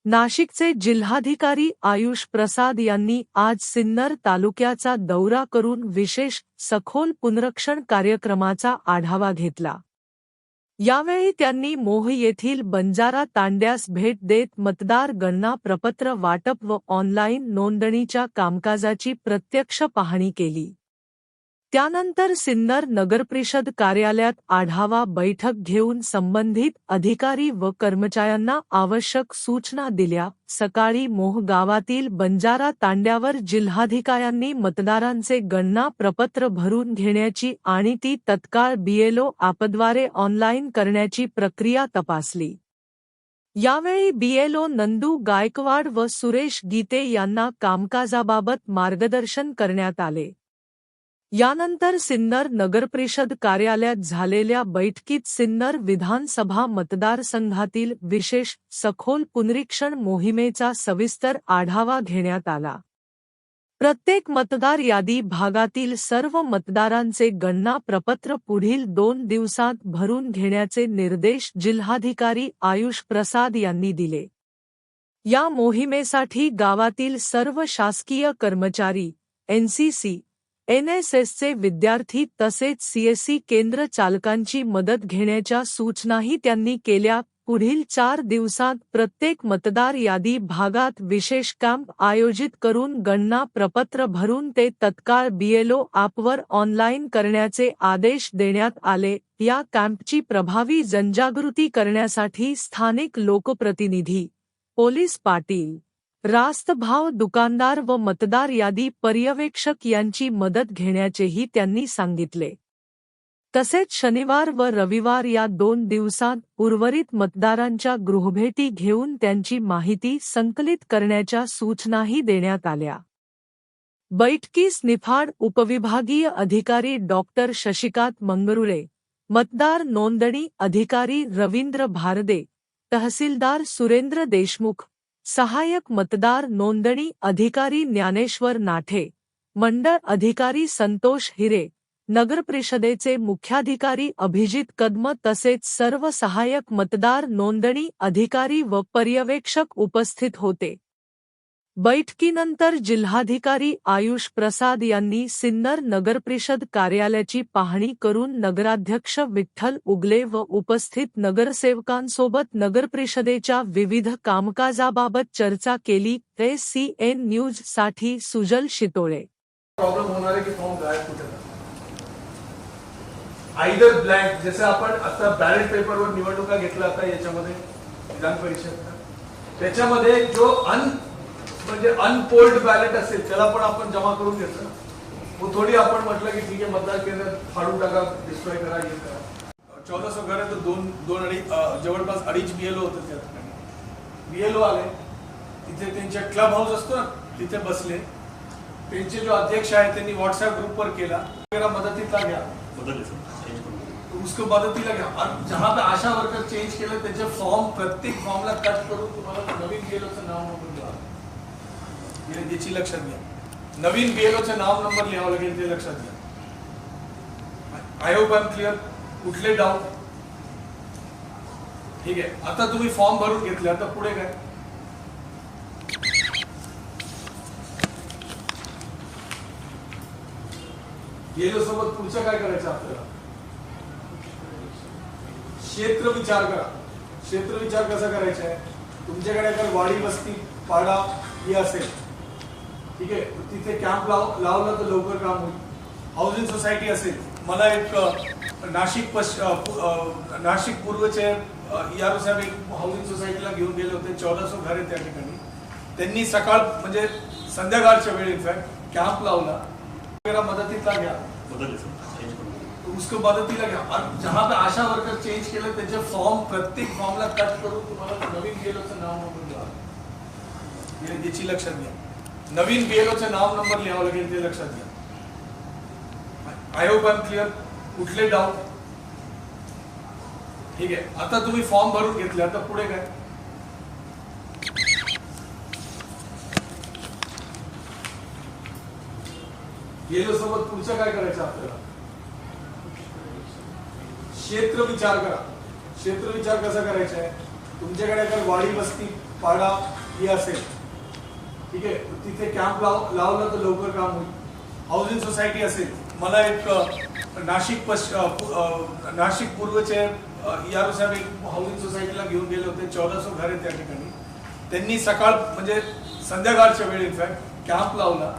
नाशिकचे जिल्हाधिकारी आयुष प्रसाद यांनी आज सिन्नर तालुक्याचा दौरा करून विशेष सखोल पुनर्रक्षण कार्यक्रमाचा आढावा घेतला। यावेळी त्यांनी मोह येथील बंजारा तांड्यास भेट देत मतदार गणना प्रपत्र वाटप व ऑनलाईन नोंदणीच्या कामकाजाची प्रत्यक्ष पाहणी केली। त्यानंतर सिन्नर नगरपरिषद कार्यालयात आढावा बैठक घेऊन संबंधित अधिकारी व कर्मचाऱ्यांना आवश्यक सूचना दिल्या। सकाळी मोह गावातील बंजारा तांड्यावर जिल्हाधिकाऱ्यांनी मतदारांचे गणना प्रपत्र भरून घेण्याची आणि ती तत्काळ बीएलओ ॲपद्वारे ऑनलाईन करण्याची प्रक्रिया तपासली। यावेळी बीएलओ नंदू गायकवाड व सुरेश गीते यांना कामकाजाबाबत मार्गदर्शन करण्यात आले। यानंतर सिन्नर नगरपरिषद कार्यालयात झालेल्या बैठकीत सिन्नर विधानसभा मतदारसंघातील विशेष सखोल पुनरीक्षण मोहिमेचा सविस्तर आढावा घेण्यात आला। प्रत्येक मतदार यादी भागातील सर्व मतदारांचे गणना प्रपत्र पुढील 2 दिवसांत भरून घेण्याचे निर्देश जिल्हाधिकारी आयुष प्रसाद यांनी दिले। या मोहिमेसाठी गावातील सर्व शासकीय कर्मचारी, एनसीसी, एनएसएसचे विद्यार्थी तसेच सीएससी केंद्र चालकांची मदत घेण्याच्या सूचनाही त्यांनी केल्या। पुढील 4 दिवसांत प्रत्येक मतदार यादी भागात विशेष कॅम्प आयोजित करून गणना प्रपत्र भरून ते तत्काळ बीएलओ ॲपवर ऑनलाईन करण्याचे आदेश देण्यात आले। या कॅम्पची प्रभावी जनजागृती करण्यासाठी स्थानिक लोकप्रतिनिधी, पोलीस पाटील, रास्तभाव दुकानदार व मतदार यादी पर्यवेक्षक यांची मदत घेण्याचेही त्यांनी सांगितले। तसेच शनिवार व रविवार या 2 दिवसांत उर्वरित मतदारांच्या गृहभेटी घेऊन त्यांची माहिती संकलित करण्याच्या सूचनाही देण्यात आल्या। बैठकीस निफाड उपविभागीय अधिकारी डॉक्टर शशिकांत मंगरुळे, मतदार नोंदणी अधिकारी रवींद्र भारदे, तहसीलदार सुरेंद्र देशमुख, सहाय्यक मतदार नोंदणी अधिकारी ज्ञानेश्वर नाठे, मंडळ अधिकारी संतोष हिरे, नगरपरिषदेचे मुख्याधिकारी अभिजित कदम तसेच सर्व सहाय्यक मतदार नोंदणी अधिकारी व पर्यवेक्षक उपस्थित होते। बैठकीनंतर जिल्हाधिकारी आयुष प्रसाद यांनी सिन्नर नगरपरिषद कार्यालयाची पाहणी करून नगराध्यक्ष विठ्ठल उगले व उपस्थित नगरसेवकांसोबत नगरपरिषदेच्या विविध कामकाजाबाबत चर्चा केली। SCN न्यूज साठी सुजल शितोळे। प्रॉब्लेम होणार आहे की फॉर्म गायब कुठे आयदर ब्लँक, जसे आपण आता बॅलेट पेपरवर निवडणुका घेतला आता याच्यामध्ये विधान परिषद, त्याच्यामध्ये जो म्हणजे अनपोल्ड बॅलेट असेल त्याला पण आपण जमा करून घेतलं। मग थोडी आपण म्हटलं की ठीक आहे मतदार केंद्र फाडून टाका, डिस्ट्रॉय करा, हे करा। 1400 घर आहे तर दोन जवळपास 2.5 बीएलओ होते। त्या ठिकाणी बीएलओ आले, तिथे त्यांच्या क्लब हाऊस असतो ना तिथे बसले। त्यांचे जो अध्यक्ष आहे त्यांनी व्हॉट्सअप ग्रुपवर केला, मेरा मदतीला घ्या, उसको मदतीला घ्या। और जहां पे आशा वर्कर चेंज केलं त्याचे फॉर्म प्रत्येक फॉर्मला कट करून तुम्हाला नवीन बीएलओचं नाव नंबर द्यावं, याची लक्षात घ्या। नवीन बीएलओचं नाव नंबर लिहावं लागेल, ते लक्षात घ्या। I hope I am clear. कुठले डाऊट? ठीक आहे। आता तुम्ही फॉर्म भरून घेतले, आता पुढे काय? बीएलओ सोबत पुढचं काय करायचं आपल्याला? क्षेत्र विचार करा। क्षेत्र विचार कसा करायचा आहे? तुमच्याकडे अगर वाडी, वस्ती, पाडा हे असेल, ठीक आहे, तिथे कॅम्प लावला तर लवकर काम होईल। हाऊसिंग सोसायटी असेल, मला एक नाशिक पूर्वचे यारू साहेब एक हाऊसिंग सोसायटीला घेऊन गेले होते। 1400 घर आहे त्या ठिकाणी। त्यांनी सकाळ म्हणजे संध्याकाळच्या वेळी इनफॅक्ट कॅम्प लावला, मेरा मदतीला घ्या, उसको मदतीला घ्या। और जहां पे आशा वर्कर चेंज केलं त्याचे फॉर्म प्रत्येक फॉर्मला कट करून तुम्हाला नवीन बीएलओचं नाव नंबर द्यावं, याची लक्षात घ्या। नवीन बीएलओचं नाव नंबर लिहावं लागेल, ते लक्षात घ्या। I hope I am clear. कुठले डाऊट? ठीक आहे। आता तुम्ही फॉर्म भरून घेतले, आता पुढे काय? बीएलओ सोबत पुढचं काय करायचं आपल्याला? क्षेत्र विचार करा। क्षेत्र विचार कसा करायचा आहे? तुमच्याकडे अगर वाडी, वस्ती, पाडा हे असेल, ठीक आहे, तिथे कॅम्प लावलं तर लवकर काम होईल. हाऊसिंग सोसायटी असेल, मला एक नाशिक पूर्वचे यानुसार एक हाऊसिंग सोसायटीला घेऊन गेले होते. 1400 घर आहेत त्या ठिकाणी. त्यांनी सकाळ म्हणजे संध्याकाळच्या वेळी इनफॅक्ट कॅम्प लावला